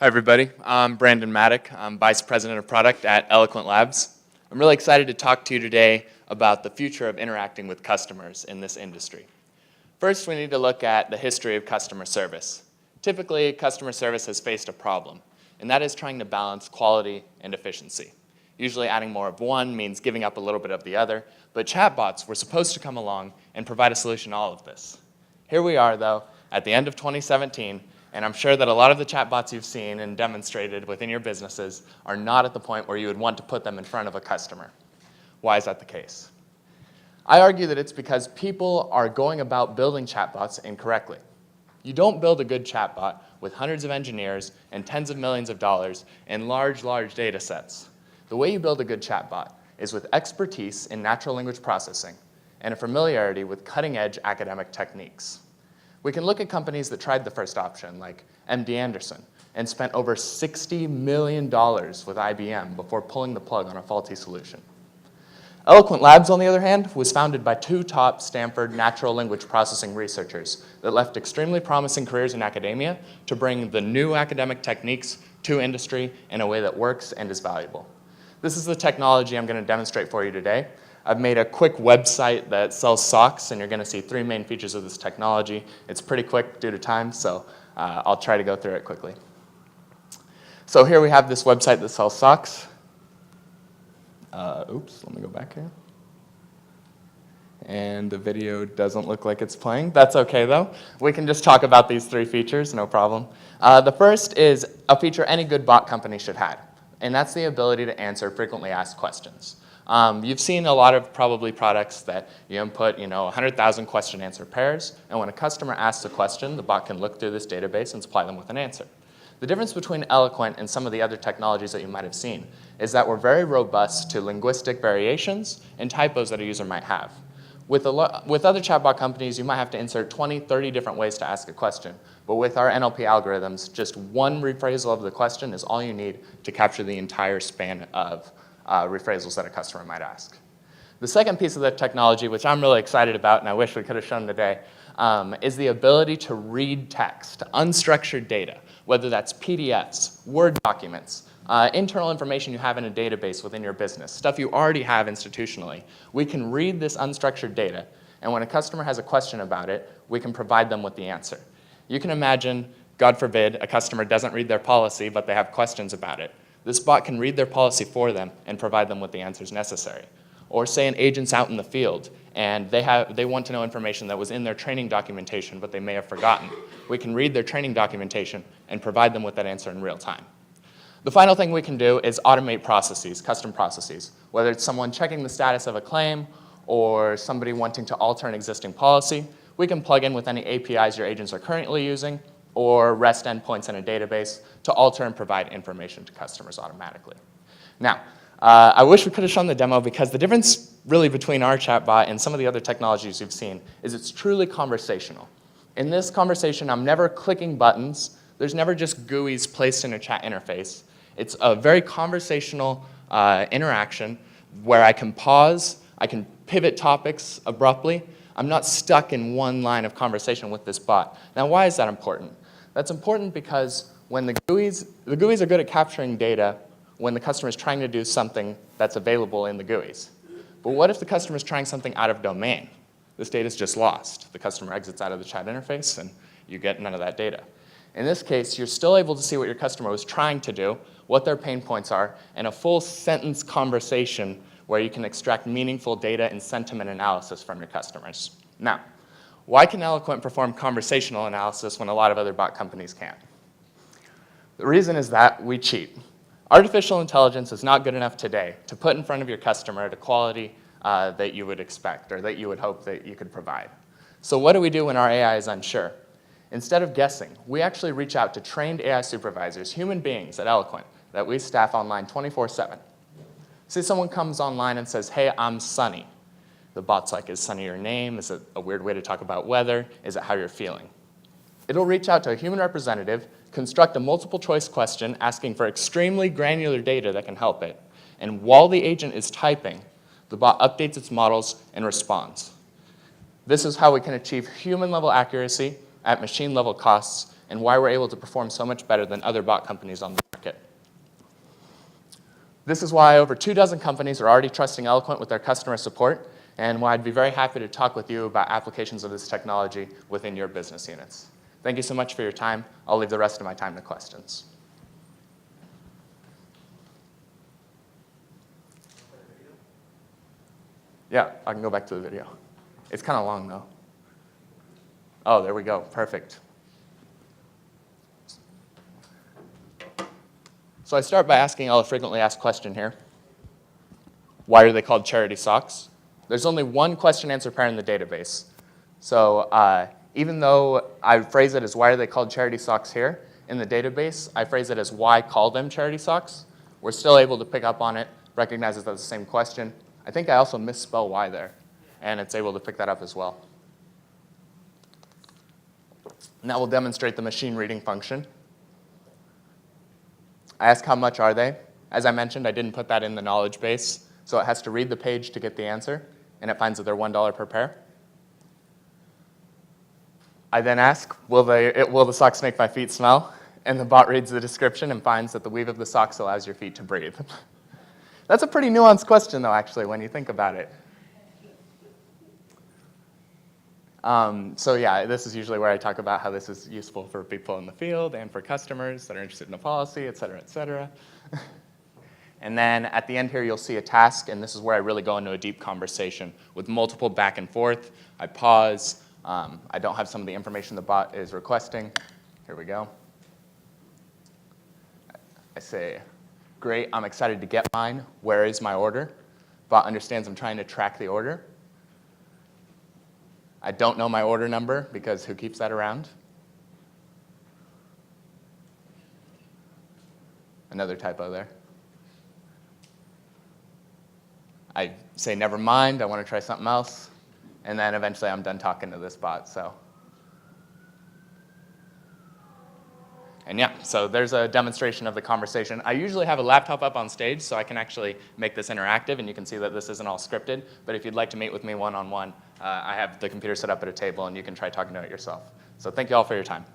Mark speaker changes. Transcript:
Speaker 1: Hi, everybody. I'm Brandon Maddock. I'm Vice President of Product at Eloquent Labs. I'm really excited to talk to you today about the future of interacting with customers in this industry. First, we need to look at the history of customer service. Typically, customer service has faced a problem, and that is trying to balance quality and efficiency. Usually adding more of one means giving up a little bit of the other, but chatbots were supposed to come along and provide a solution to all of this. Here we are, though, at the end of 2017, and I'm sure that a lot of the chatbots you've seen and demonstrated within your businesses are not at the point where you would want to put them in front of a customer. Why is that the case? I argue that it's because people are going about building chatbots incorrectly. You don't build a good chatbot with hundreds of engineers and tens of millions of dollars and large data sets. The way you build a good chatbot is with expertise in natural language processing and a familiarity with cutting-edge academic techniques. We can look at companies that tried the first option, like MD Anderson, and spent over $60 million with IBM before pulling the plug on a faulty solution. Eloquent Labs, on the other hand, was founded by two top Stanford natural language processing researchers that left extremely promising careers in academia to bring the new academic techniques to industry in a way that works and is valuable. This is the technology I'm going to demonstrate for you today. I've made a quick website that sells socks, and you're going to see three main features of this technology. It's pretty quick due to time, so I'll try to go through it quickly. So here we have this website that sells socks. Oops, let me go back here. And the video doesn't look like it's playing. That's okay, though. We can just talk about these three features, no problem. The first is a feature any good bot company should have, and that's the ability to answer frequently asked questions. You've seen a lot of probably products that you input 100,000 question answer pairs, and when a customer asks a question, the bot can look through this database and supply them with an answer. The difference between Eloquent and some of the other technologies that you might have seen is that we're very robust to linguistic variations and typos that a user might have. With other chatbot companies, you might have to insert 20, 30 different ways to ask a question, but with our NLP algorithms, just one rephrasal of the question is all you need to capture the entire span of rephrasals that a customer might ask. The second piece of the technology, which I'm really excited about and I wish we could have shown today, is the ability to read text, unstructured data, whether that's PDFs, Word documents, internal information you have in a database within your business, stuff you already have institutionally. We can read this unstructured data, and when a customer has a question about it, we can provide them with the answer. You can imagine, God forbid, a customer doesn't read their policy, but they have questions about it. This bot can read their policy for them and provide them with the answers necessary. Or say an agent's out in the field and they want to know information that was in their training documentation but they may have forgotten. We can read their training documentation and provide them with that answer in real time. The final thing we can do is automate processes, custom processes, whether it's someone checking the status of a claim or somebody wanting to alter an existing policy. We can plug in with any APIs your agents are currently using or REST endpoints in a database to alter and provide information to customers automatically. Now, I wish we could have shown the demo because the difference really between our chatbot and some of the other technologies you've seen is it's truly conversational. In this conversation, I'm never clicking buttons. There's never just GUIs placed in a chat interface. It's a very conversational interaction where I can pause, I can pivot topics abruptly. I'm not stuck in one line of conversation with this bot. Now, why is that important? That's important because when the GUIs are good at capturing data when the customer is trying to do something that's available in the GUIs. But what if the customer is trying something out of domain? This data is just lost. The customer exits out of the chat interface and you get none of that data. In this case, you're still able to see what your customer was trying to do, what their pain points are, and a full sentence conversation where you can extract meaningful data and sentiment analysis from your customers. Now, why can Eloquent perform conversational analysis when a lot of other bot companies can't? The reason is that we cheat. Artificial intelligence is not good enough today to put in front of your customer at a quality that you would expect or that you would hope that you could provide. So what do we do when our AI is unsure? Instead of guessing, we actually reach out to trained AI supervisors, human beings at Eloquent, that we staff online 24/7. Say someone comes online and says, hey, I'm Sunny. The bot's like, is Sunny your name? Is it a weird way to talk about weather? Is it how you're feeling? It'll reach out to a human representative, construct a multiple choice question asking for extremely granular data that can help it. And while the agent is typing, the bot updates its models and responds. This is how we can achieve human-level accuracy at machine-level costs and why we're able to perform so much better than other bot companies on the market. This is why over 24 companies are already trusting Eloquent with their customer support, and why I'd be very happy to talk with you about applications of this technology within your business units. Thank you so much for your time. I'll leave the rest of my time to questions. Yeah, I can go back to the video. It's kind of long, though. Oh, there we go. Perfect. So I start by asking a frequently asked question here. Why are they called charity socks? There's only one question-answer pair in the database. So even though I phrase it as why are they called charity socks here, in the database, I phrase it as why call them charity socks. We're still able to pick up on it, recognizes that's the same question. I think I also misspell why there, and it's able to pick that up as well. And that will demonstrate the machine reading function. I ask how much are they. As I mentioned, I didn't put that in the knowledge base, so it has to read the page to get the answer, and it finds that they're $1 per pair. I then ask, will the socks make my feet smell? And the bot reads the description and finds that the weave of the socks allows your feet to breathe. That's a pretty nuanced question, though, actually, when you think about it. So yeah, this is usually where I talk about how this is useful for people in the field and for customers that are interested in a policy, et cetera, et cetera. And then at the end here, you'll see a task, and this is where I really go into a deep conversation with multiple back and forth. I pause. I don't have some of the information the bot is requesting. Here we go. I say, great, I'm excited to get mine. Where is my order? Bot understands I'm trying to track the order. I don't know my order number because who keeps that around? Another typo there. I say, never mind, I want to try something else. And then eventually I'm done talking to this bot. And yeah, so there's a demonstration of the conversation. I usually have a laptop up on stage so I can actually make this interactive, and you can see that this isn't all scripted. But if you'd like to meet with me one-on-one, I have the computer set up at a table, and you can try talking to it yourself. So thank you all for your time.